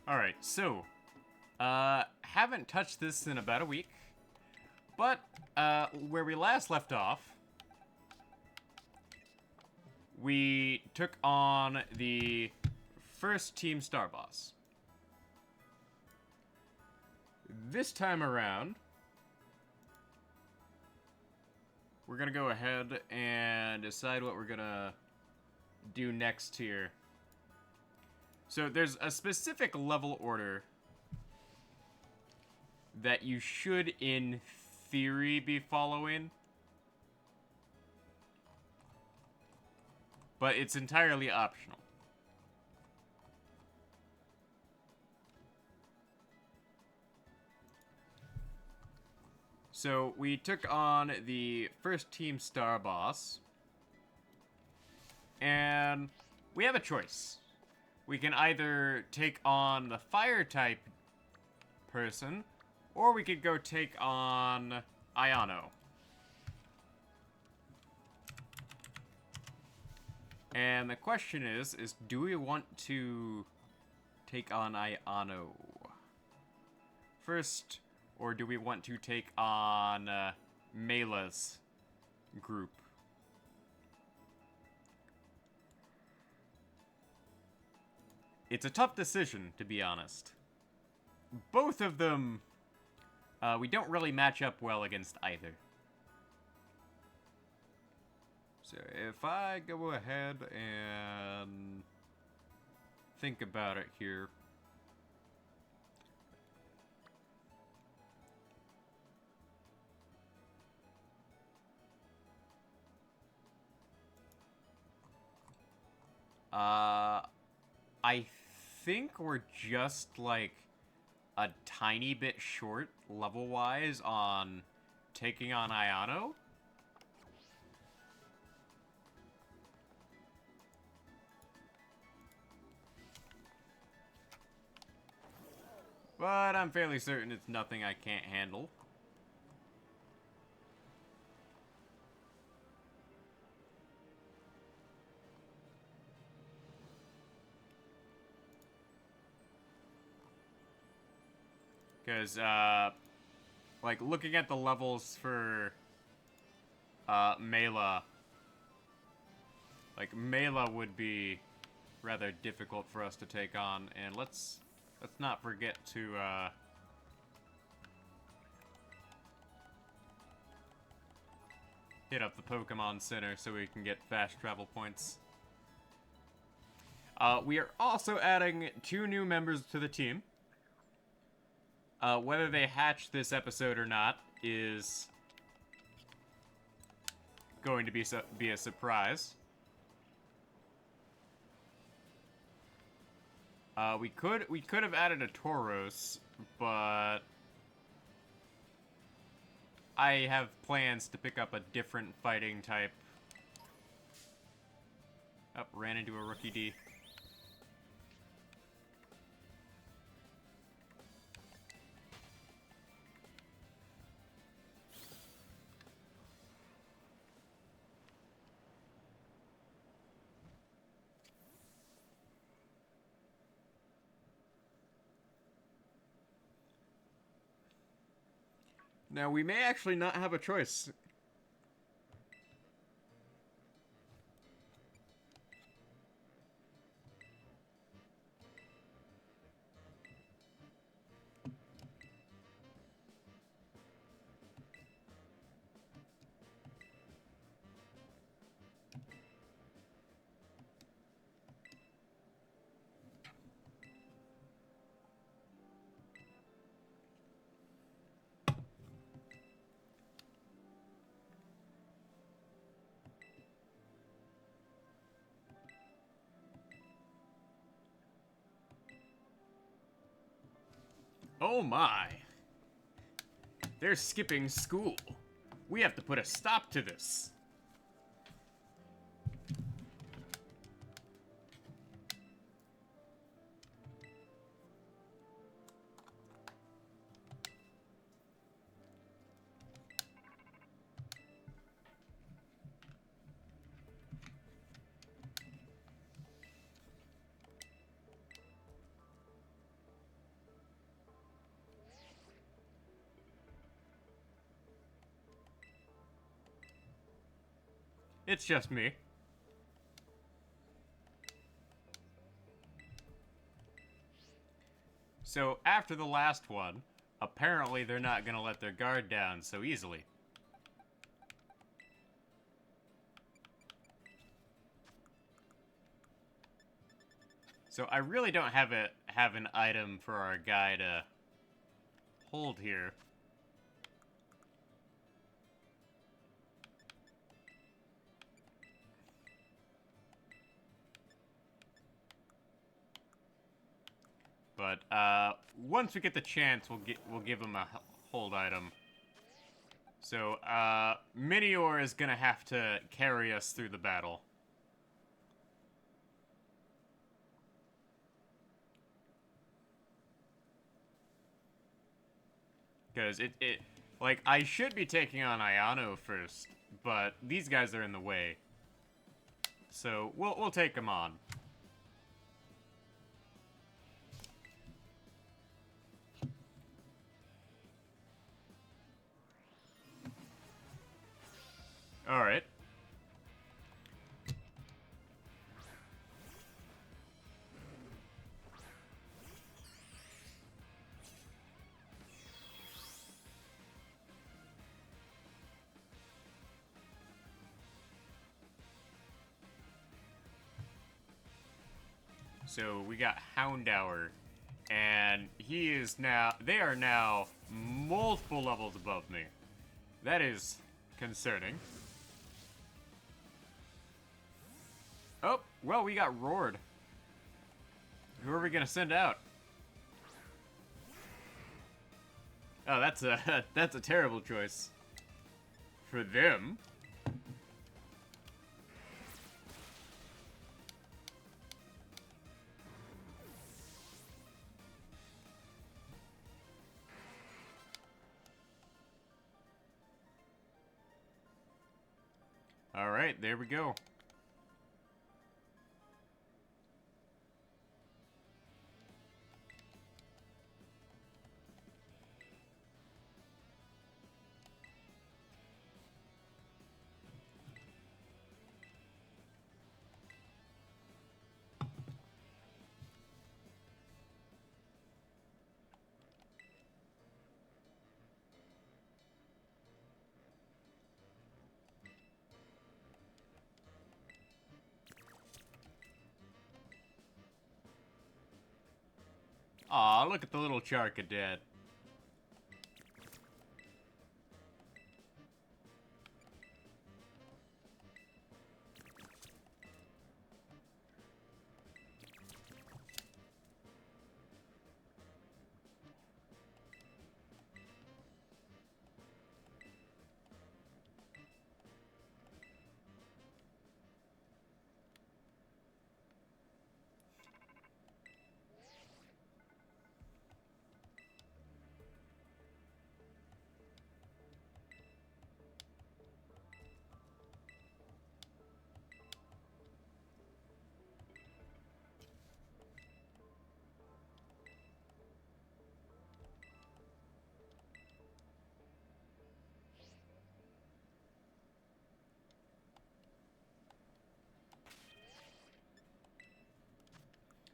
Alright, so, haven't touched this in about a week, but, where we last left off, we took on the first Team Star Boss. This time around, we're gonna go ahead and decide what we're gonna do next here. So there's a specific level order that you should, in theory, be following. But it's entirely optional. So we took on the first Team Star Boss. And we have a choice. We can either take on the Fire-type person, or we could go take on Ayano. And the question is do we want to take on Ayano first, or do we want to take on Mela's group? It's a tough decision, to be honest. Both of them, we don't really match up well against either. So if I go ahead and think about it here. I think we're just, like, a tiny bit short, level-wise, on taking on Ayano. But I'm fairly certain it's nothing I can't handle. Because, like, looking at the levels for, Mela, like, Mela would be rather difficult for us to take on, and let's not forget to, hit up the Pokémon Center so we can get fast travel points. We are also adding 2 new members to the team. Whether they hatch this episode or not is going to be a surprise. We could have added a Tauros, but I have plans to pick up a different fighting type. Oh, ran into a rookie D. Now, we may actually not have a choice. Oh my! They're skipping school. We have to put a stop to this. It's just me. So, after the last one, apparently they're not gonna let their guard down so easily. So I really don't have an item for our guy to hold here. But once we get the chance, we'll give him a hold item. So Minior is gonna have to carry us through the battle. Because like, I should be taking on Ayano first, but these guys are in the way. So, we'll take them on. Alright. So we got Houndour, and they are now multiple levels above me. That is concerning. Oh, well, we got roared. Who are we gonna send out? Oh, that's a terrible choice. For them. Alright, there we go. Aw, look at the little Charcadet.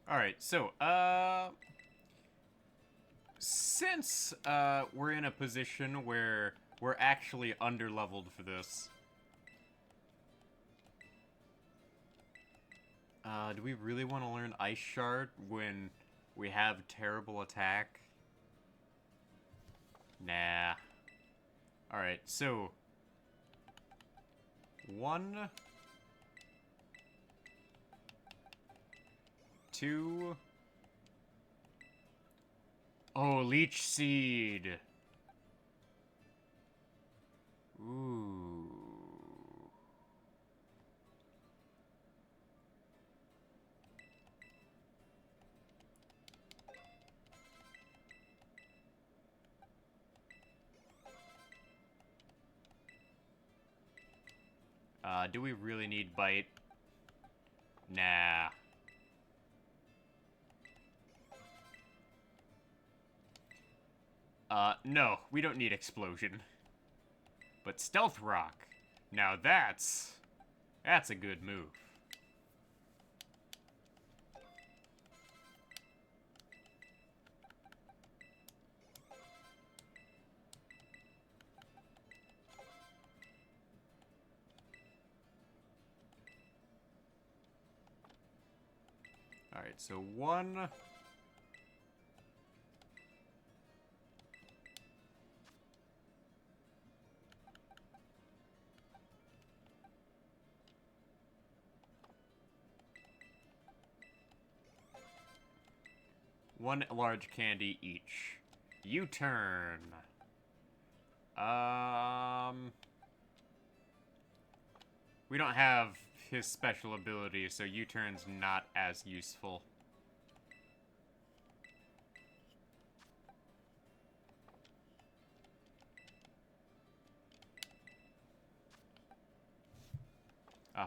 Alright, so, since, we're in a position where we're actually under-leveled for this, do we really want to learn Ice Shard when we have terrible attack? Nah. Alright, so, 1... 2... Oh, Leech Seed. Ooh. Do we really need Bite? Nah. No, we don't need Explosion. But Stealth Rock. Now that's That's a good move. Alright, so one... One large candy each. U-turn. We don't have his special ability, so U-turn's not as useful.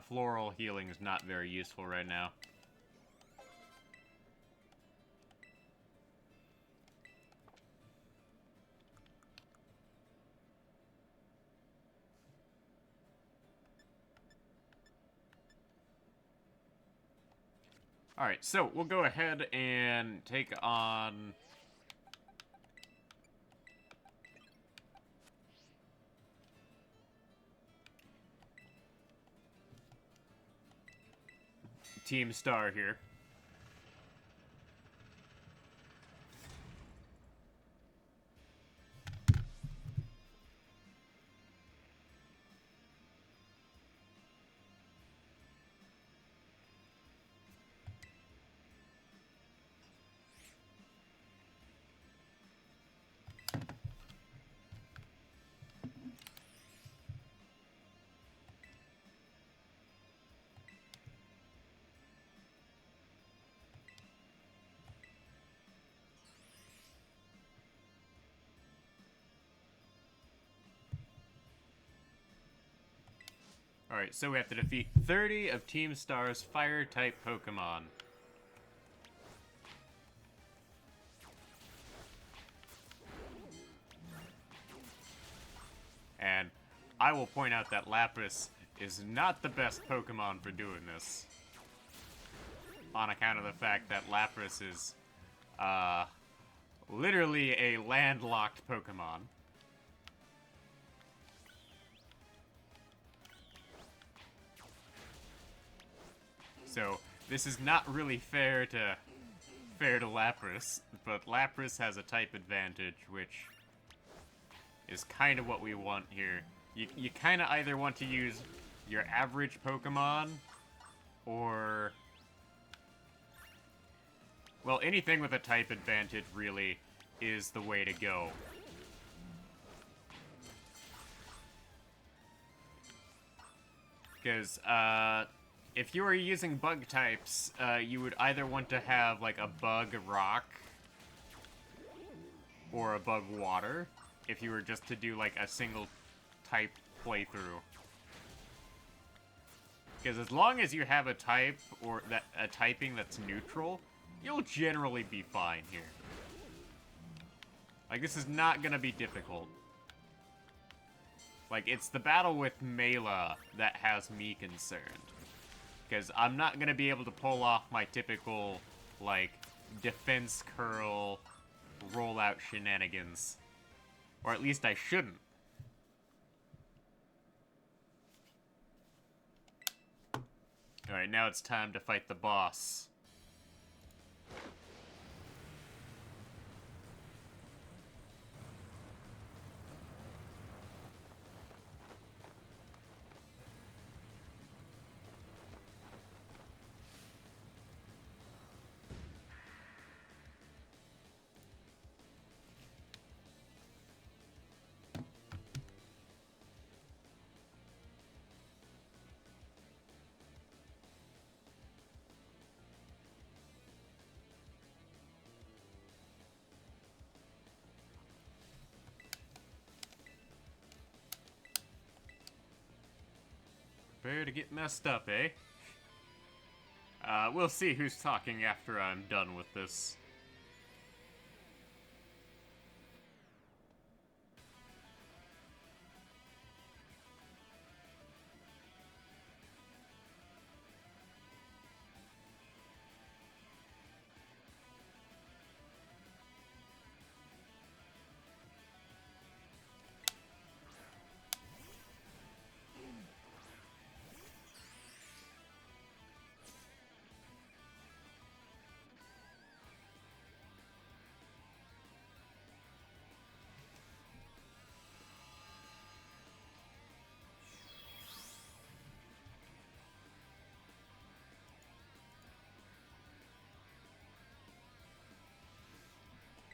Floral healing is not very useful right now. Alright, so we'll go ahead and take on... Team Star here. Alright, so we have to defeat 30 of Team Star's Fire-type Pokemon. And I will point out that Lapras is not the best Pokemon for doing this. On account of the fact that Lapras is, literally a landlocked Pokemon. So, this is not really fair to Lapras, but Lapras has a type advantage, which is kind of what we want here. You kind of either want to use your average Pokemon, or... well, anything with a type advantage, really, is the way to go. Because, if you were using bug types, you would either want to have, like, a bug rock or a bug water, if you were just to do, like, a single type playthrough. Because as long as you have a type, or a typing that's neutral, you'll generally be fine here. Like, this is not gonna be difficult. Like, it's the battle with Mela that has me concerned. Because I'm not going to be able to pull off my typical, like, defense curl rollout shenanigans. Or at least I shouldn't. Alright, now it's time to fight the boss. Prepare to get messed up, eh? We'll see who's talking after I'm done with this.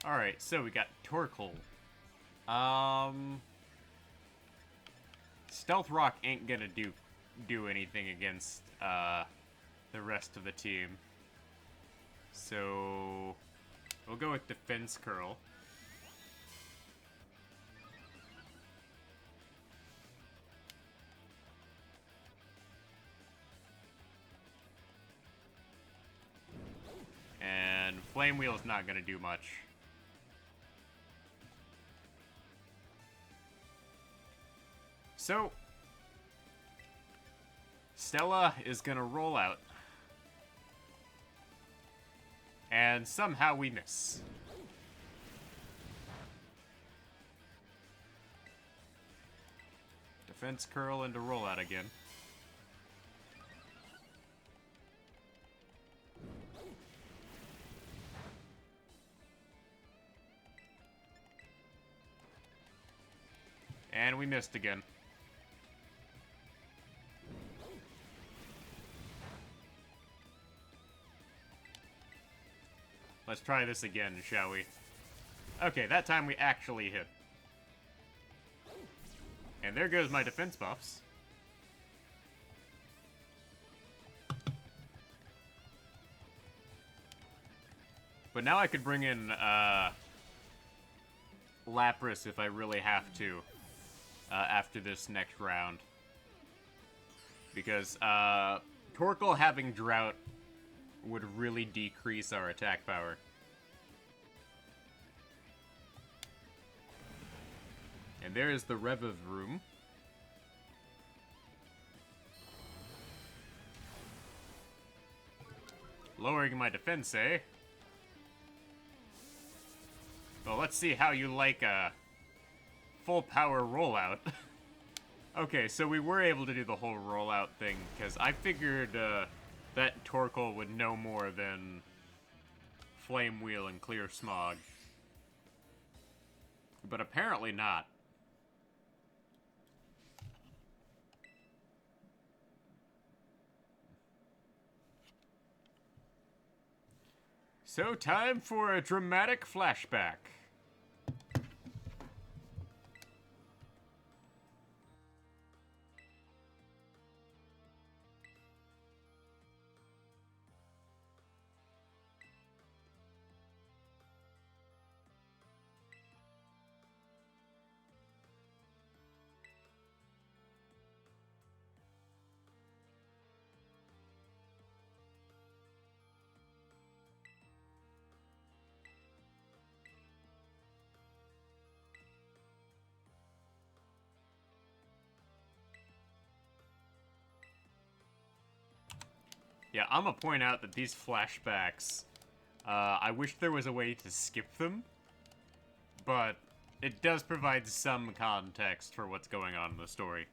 Alright, so we got Torkoal. Stealth Rock ain't gonna do anything against the rest of the team. So we'll go with Defense Curl. And Flame Wheel's not gonna do much. So Stella is gonna roll out. And somehow we miss. Defense Curl into rollout again. And we missed again. Let's try this again, shall we? Okay, that time we actually hit. And there goes my defense buffs. But now I could bring in Lapras if I really have to after this next round. Because Torkoal having Drought would really decrease our attack power. And there is the Reviv room. Lowering my defense, eh? Well, let's see how you like a full power rollout. Okay, so we were able to do the whole rollout thing, because I figured that Torkoal would know more than Flame Wheel and Clear Smog. But apparently not. So, time for a dramatic flashback. Yeah, I'm gonna point out that these flashbacks, I wish there was a way to skip them, but it does provide some context for what's going on in the story.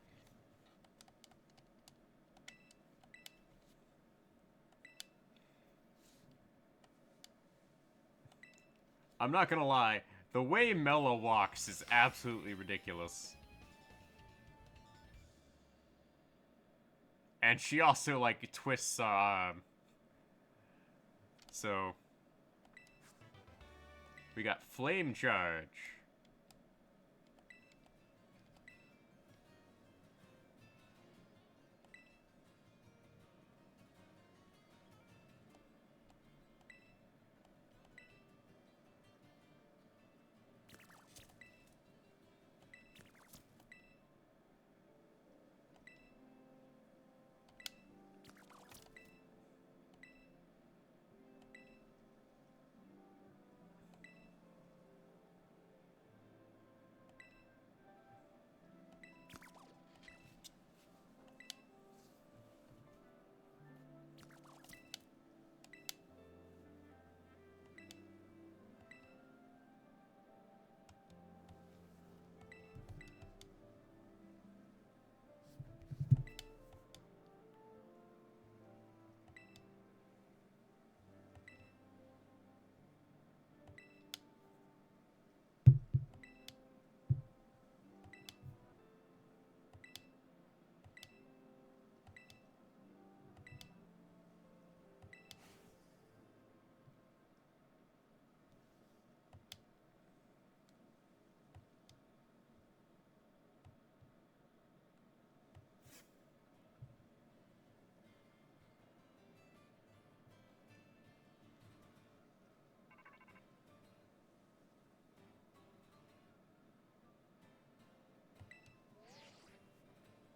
I'm not gonna lie, the way Mela walks is absolutely ridiculous. And she also, like, twists her arm. So, we got Flame Charge.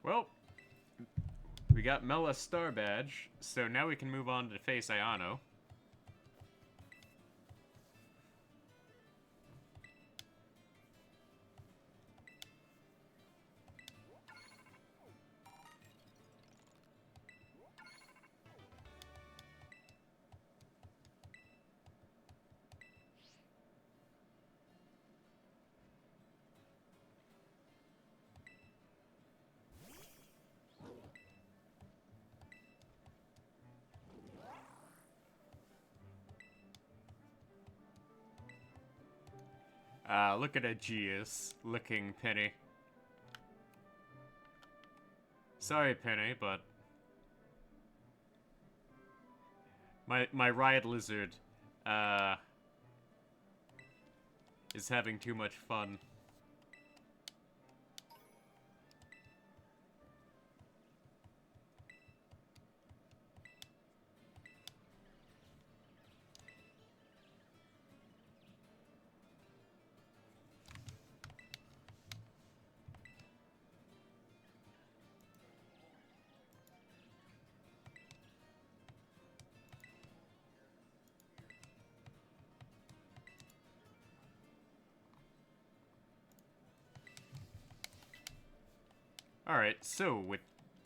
Well, we got Mela's star badge, so now we can move on to face Ayano. Look at Aegeus licking Penny. Sorry, Penny, but my riot lizard is having too much fun. Alright, so with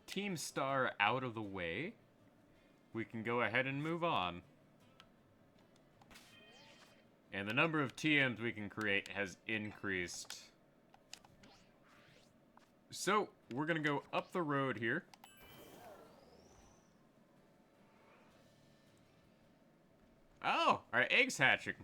Team Star out of the way, we can go ahead and move on. And the number of TMs we can create has increased. So, we're gonna go up the road here. Oh, our egg's hatching.